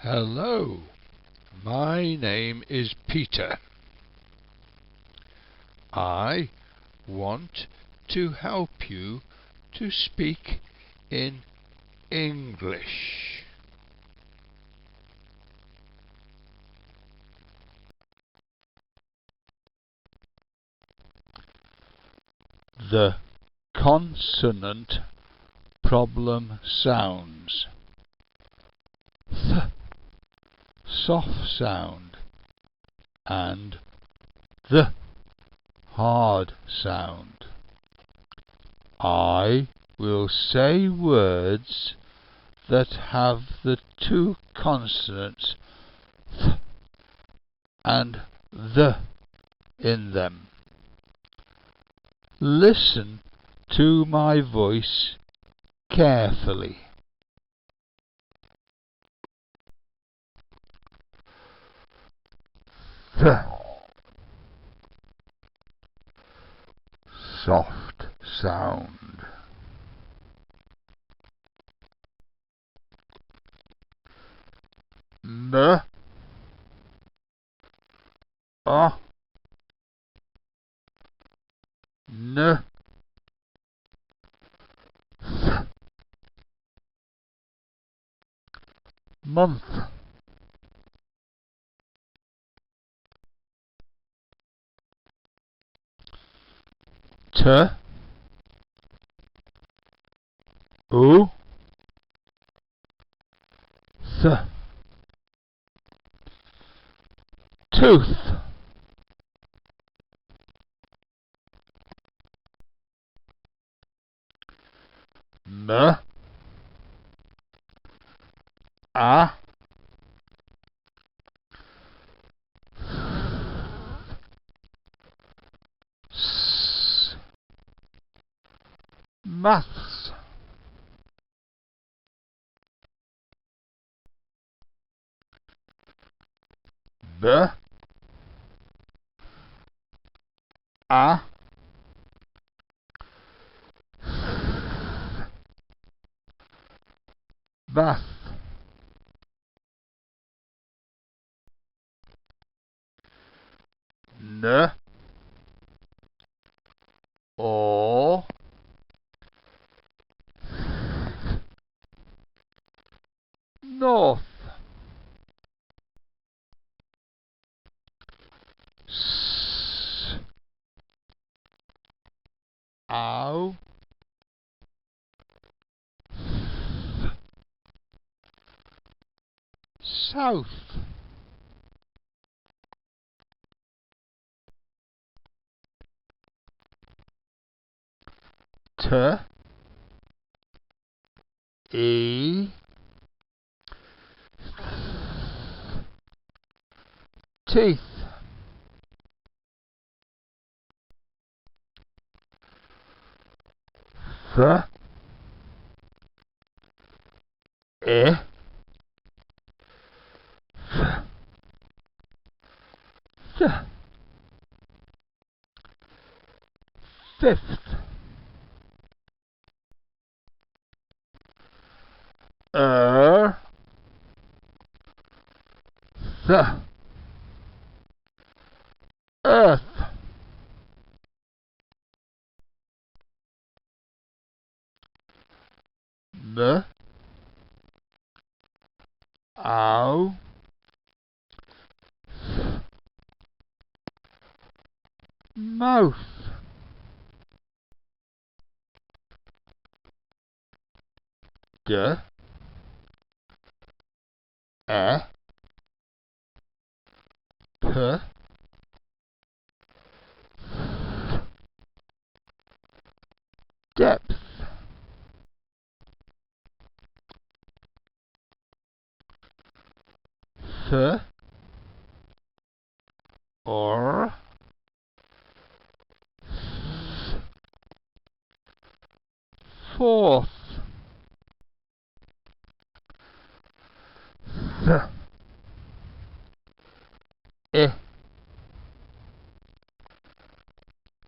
Hello, my name is Peter. I want to help you to speak in English. The consonant problem sounds: th, soft sound, and the hard sound. I will say words that have the two consonants th and the in them. Listen to my voice carefully. Th, soft sound. M, a, n, th, month. T, o, th, tooth. M, a, s, maths. B, a, bath. N, o, north. S, ow, south. T, e, teeth. F, e, f, th, fifth. Th, earth. M, ow, mouth. D, e, p, depth. Th, or, fourth. Th, I,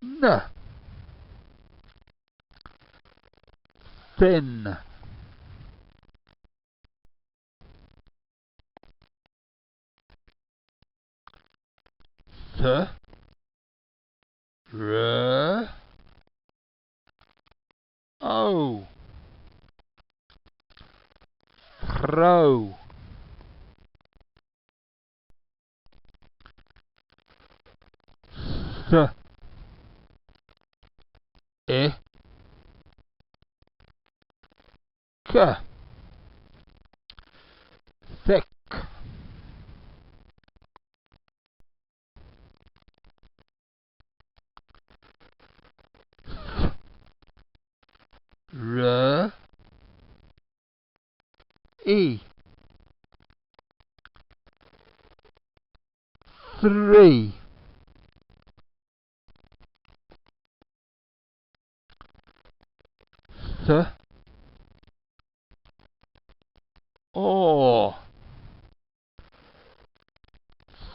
n, thin. th, r, o, throw, th, I, k, thick, r, e, 3, th, o,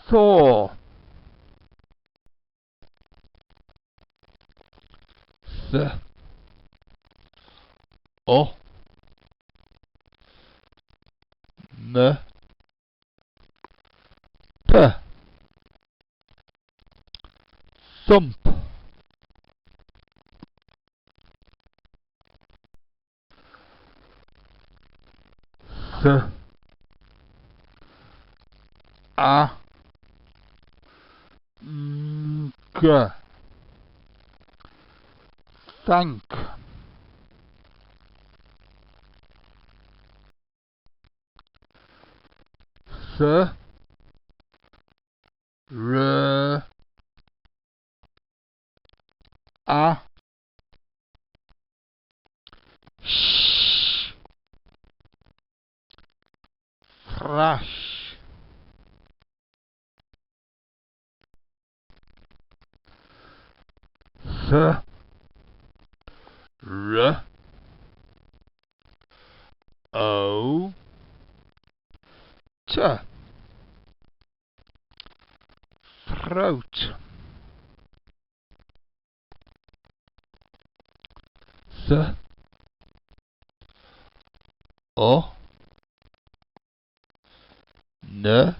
thaw, th, o, m, p, thump, th, a, g, thank, th, r, a, sh, thrash, th, r, o, t, throat, th, o, n,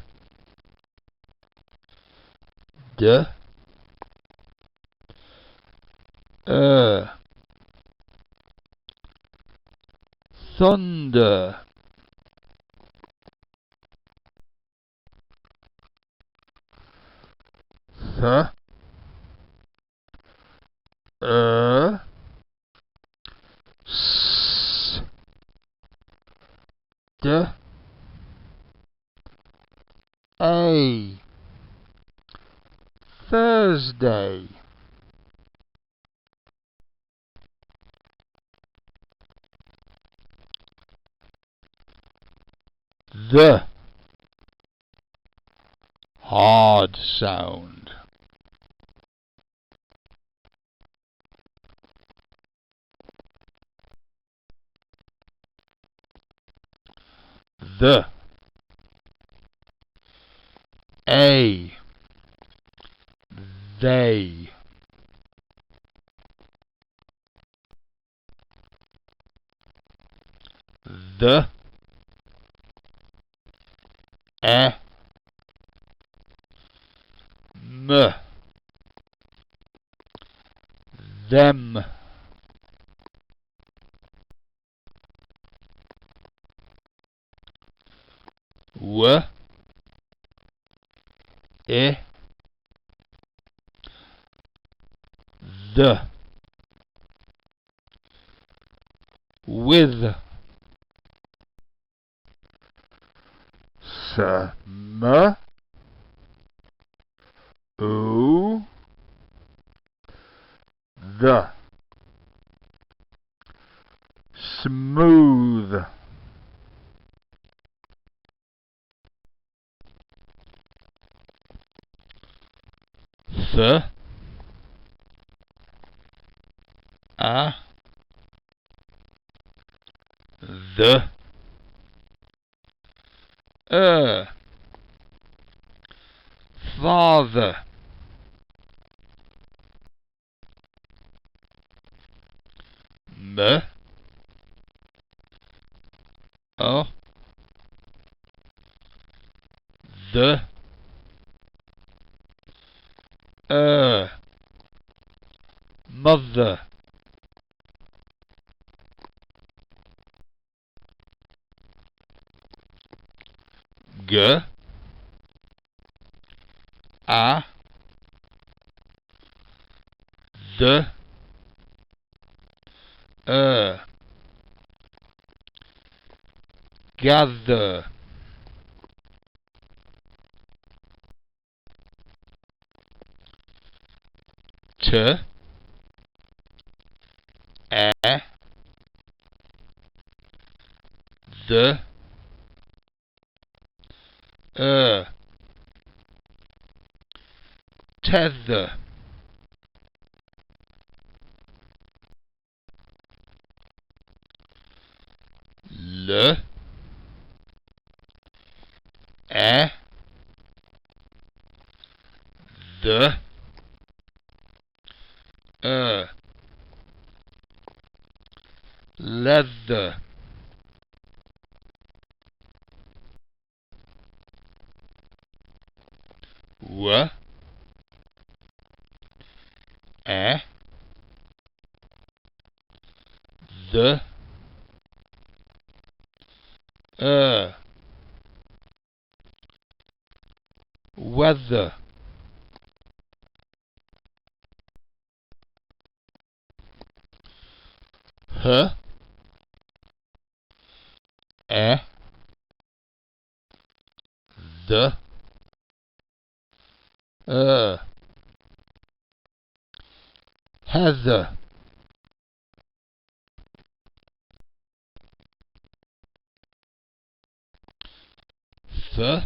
d, thunder, th, s, d, a, Thursday, the, hard sound, the, a, they, the, m, them, w, I, the, with, m, o, the, smooth, th, a, the, father, m, o, the, G A Z gather T E Z tether L E Z leather W E Z weather H E Z heather Th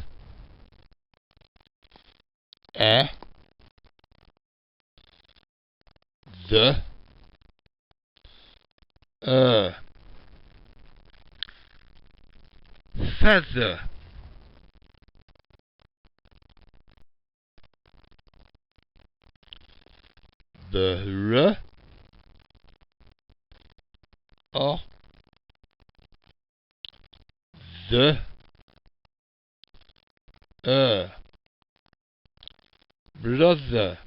E Z feather the R O the brother